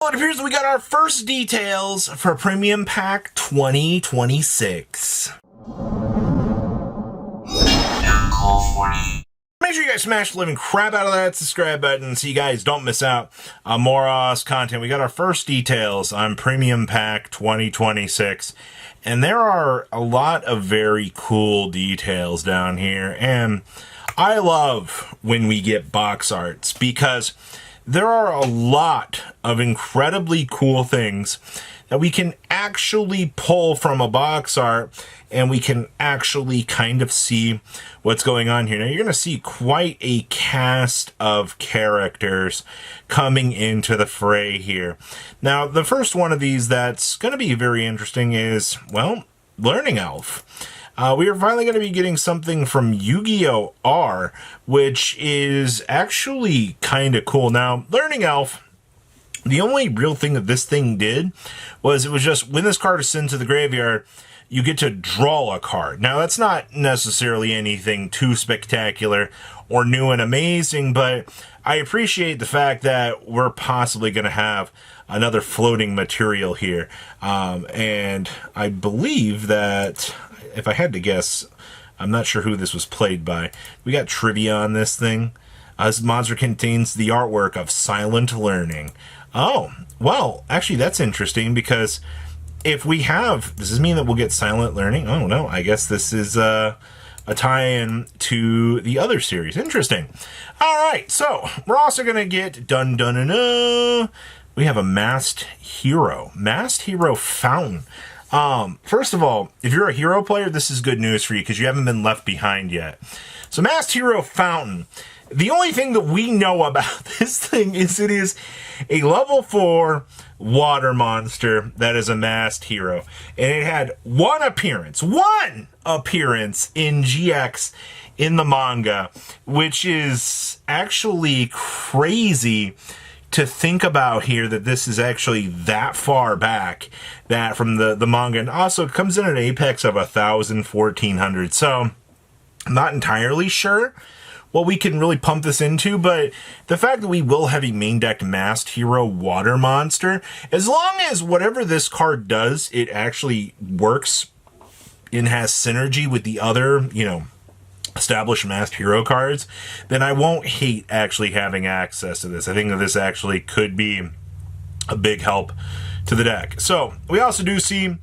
Well, it appears that we got our first details for Premium Pack 2026. Make sure you guys smash the living crap out of that subscribe button so you guys don't miss out on more awesome content. We got our first details on Premium Pack 2026. And there are a lot of very cool details down here. And I love when we get box arts because there are a lot of incredibly cool things that we can actually pull from a box art and we can actually kind of see what's going on here. Now you're going to see quite a cast of characters coming into the fray here. Now the first one of these that's going to be very interesting is, well, Learning Elf. We are finally going to be getting something from Yu-Gi-Oh! R, which is actually kind of cool. Now, Learning Elf, the only real thing that this thing did was it was just when this card is sent to the graveyard, you get to draw a card. Now, that's not necessarily anything too spectacular or new and amazing, but I appreciate the fact that we're possibly going to have another floating material here. And I believe that, if I had to guess, I'm not sure who this was played by. We got trivia on this thing. This monster contains the artwork of Silent Learning. Oh, well, actually that's interesting because if we have, does this mean that we'll get Silent Learning? Oh no, I guess this is a tie-in to the other series. Interesting. All right, so we're also going to get we have a Masked Hero Fountain. First of all, if you're a hero player, this is good news for you because you haven't been left behind yet. So Masked Hero Fountain, the only thing that we know about this thing is it is a level 4 water monster that is a masked hero. And it had one appearance in GX in the manga, which is actually crazy to think about here, that this is actually that far back that from the manga, and also it comes in an apex of 1,400. So I'm not entirely sure what we can really pump this into, but the fact that we will have a main deck Masked Hero water monster, as long as whatever this card does, it actually works and has synergy with the other, established Masked Hero cards, then I won't hate actually having access to this. I think that this actually could be a big help to the deck. So we also do see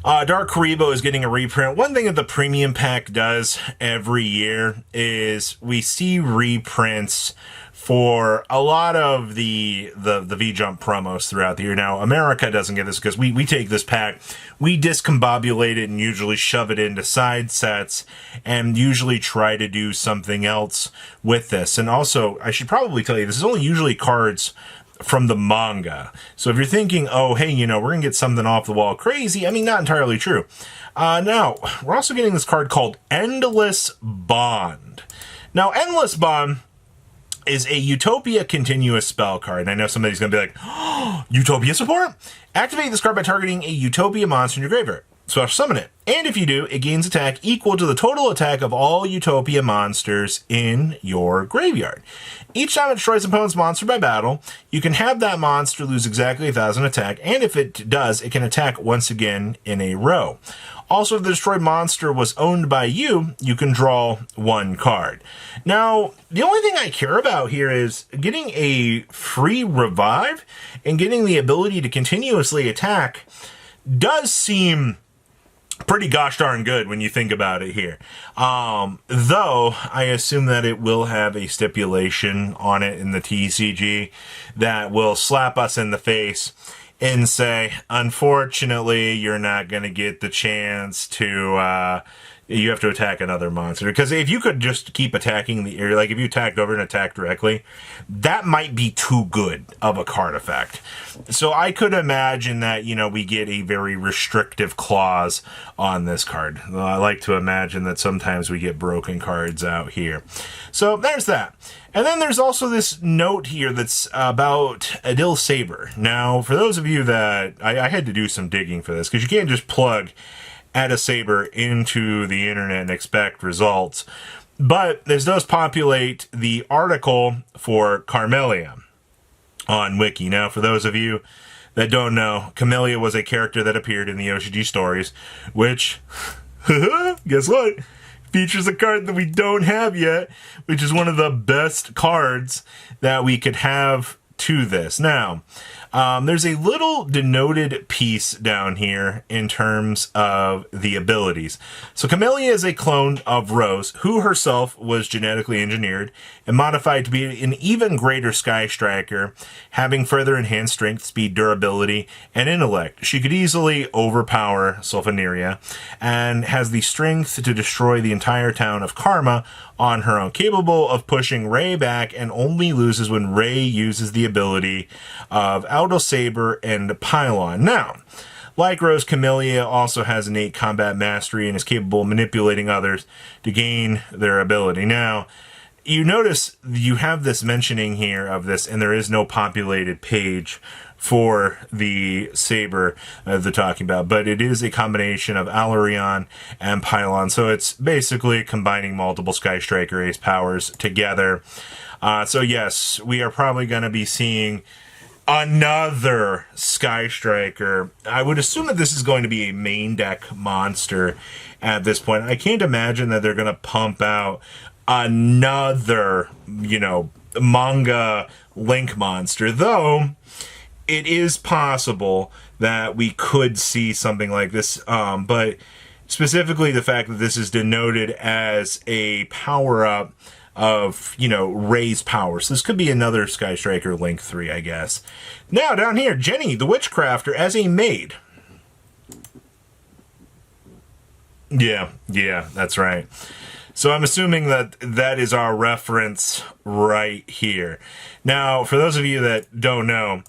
Dark Karibo is getting a reprint. One thing that the premium pack does every year is we see reprints for a lot of the V-Jump promos throughout the year. Now, America doesn't get this because we take this pack, we discombobulate it and usually shove it into side sets and usually try to do something else with this. And also, I should probably tell you, this is only usually cards from the manga. So if you're thinking, oh, hey, we're going to get something off the wall crazy, I mean, not entirely true. Now, we're also getting this card called Endless Bond. Now, Endless Bond is a Utopia continuous spell card. And I know somebody's going to be like, oh, Utopia support? Activate this card by targeting a Utopia monster in your graveyard. Special summon it. And if you do, it gains attack equal to the total attack of all Utopia monsters in your graveyard. Each time it destroys an opponent's monster by battle, you can have that monster lose exactly 1,000 attack, and if it does, it can attack once again in a row. Also, if the destroyed monster was owned by you, you can draw one card. Now, the only thing I care about here is getting a free revive and getting the ability to continuously attack does seem pretty gosh darn good when you think about it here. Though, I assume that it will have a stipulation on it in the TCG that will slap us in the face and say, unfortunately, you're not going to get the chance to, you have to attack another monster. Because if you could just keep attacking the area, like if you attacked over and attacked directly, that might be too good of a card effect. So I could imagine that, we get a very restrictive clause on this card. I like to imagine that sometimes we get broken cards out here. So there's that. And then there's also this note here that's about Adil Saber. Now, for those of you that, I had to do some digging for this, because you can't just plug Add a Saber into the internet and expect results. But this does populate the article for Carmelia. on Wiki. Now, for those of you that don't know, Camellia was a character that appeared in the OCG stories, which, guess what? Features a card that we don't have yet, which is one of the best cards that we could have to this. Now, there's a little denoted piece down here in terms of the abilities. So Camellia is a clone of Rose, who herself was genetically engineered and modified to be an even greater Sky Striker, having further enhanced strength, speed, durability, and intellect. She could easily overpower Sulfaneria and has the strength to destroy the entire town of Karma on her own, capable of pushing Ray back, and only loses when Ray uses the ability of Aldo Saber and Pylon. Now, like Rose, Camellia also has innate combat mastery and is capable of manipulating others to gain their ability. Now, you notice you have this mentioning here of this, and there is no populated page for the Saber they're talking about, but it is a combination of Alarion and Pylon, so it's basically combining multiple Sky Striker Ace powers together. So yes, we are probably going to be seeing another Sky Striker. I would assume that this is going to be a main deck monster at this point. I can't imagine that they're going to pump out another, manga Link monster, though it is possible that we could see something like this, but specifically the fact that this is denoted as a power-up of, Ray's power. So this could be another Sky Striker Link 3, I guess. Now, down here, Jenny, the Witchcrafter, as a maid. Yeah, that's right. So I'm assuming that that is our reference right here. Now, for those of you that don't know,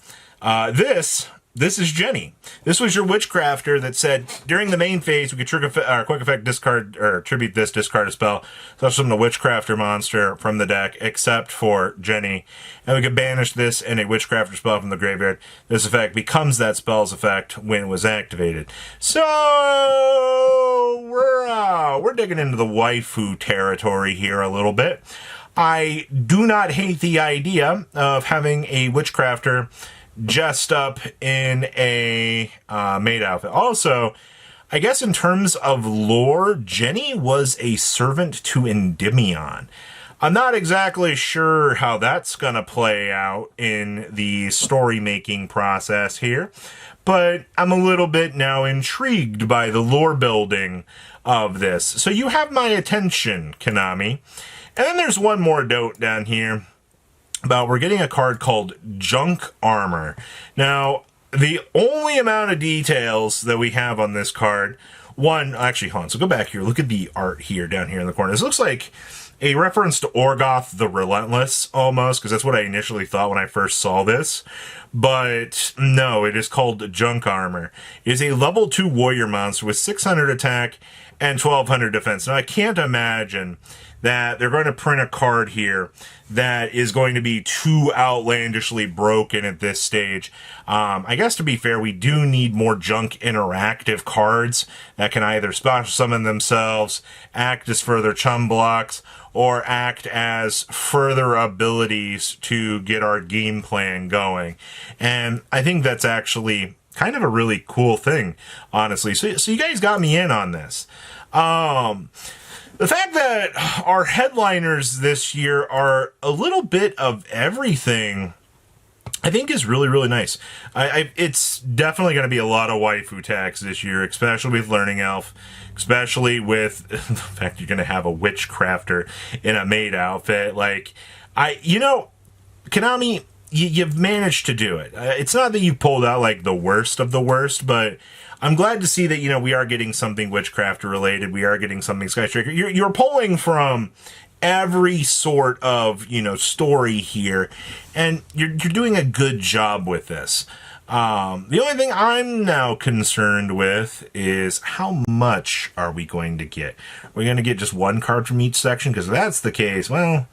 this is Jenny. This was your Witchcrafter that said, during the main phase, we could trigger quick effect discard, or tribute this, discard a spell. So from the Witchcrafter monster from the deck, except for Jenny. And we could banish this and a Witchcrafter spell from the graveyard. This effect becomes that spell's effect when it was activated. So we're digging into the waifu territory here a little bit. I do not hate the idea of having a Witchcrafter dressed up in a maid outfit. Also, I guess in terms of lore, Jenny was a servant to Endymion. I'm not exactly sure how that's going to play out in the story-making process here, but I'm a little bit now intrigued by the lore building of this. So you have my attention, Konami. And then there's one more note down here about we're getting a card called Junk Armor. Now, the only amount of details that we have on this card, actually, hold on, so go back here, look at the art here, down here in the corner. This looks like a reference to Orgoth the Relentless, almost, because that's what I initially thought when I first saw this. But no, it is called Junk Armor. It is a level 2 warrior monster with 600 attack and 1200 defense. Now, I can't imagine that they're going to print a card here that is going to be too outlandishly broken at this stage. I guess to be fair, we do need more junk interactive cards that can either special summon themselves, act as further chum blocks, or act as further abilities to get our game plan going. And I think that's actually kind of a really cool thing, honestly. So you guys got me in on this. The fact that our headliners this year are a little bit of everything, I think is really, really nice. It's definitely going to be a lot of waifu tax this year, especially with Learning Elf, especially with the fact you're going to have a Witchcrafter in a maid outfit. Konami, you've managed to do it. It's not that you've pulled out like the worst of the worst, but I'm glad to see that, we are getting something Witchcrafter related. We are getting something Sky Striker. You're pulling from every sort of, story here, and you're doing a good job with this. The only thing I'm now concerned with is how much are we going to get? Are we going to get just one card from each section? Because if that's the case, well,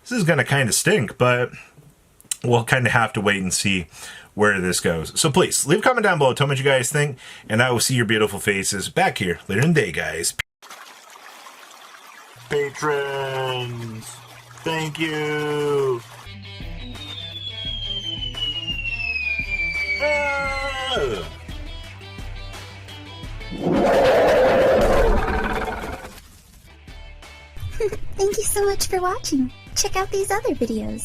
this is going to kind of stink, but we'll kind of have to wait and see where this goes. So please, leave a comment down below, tell me what you guys think, and I will see your beautiful faces back here later in the day, guys. Patrons, thank you. Thank you so much for watching. Check out these other videos.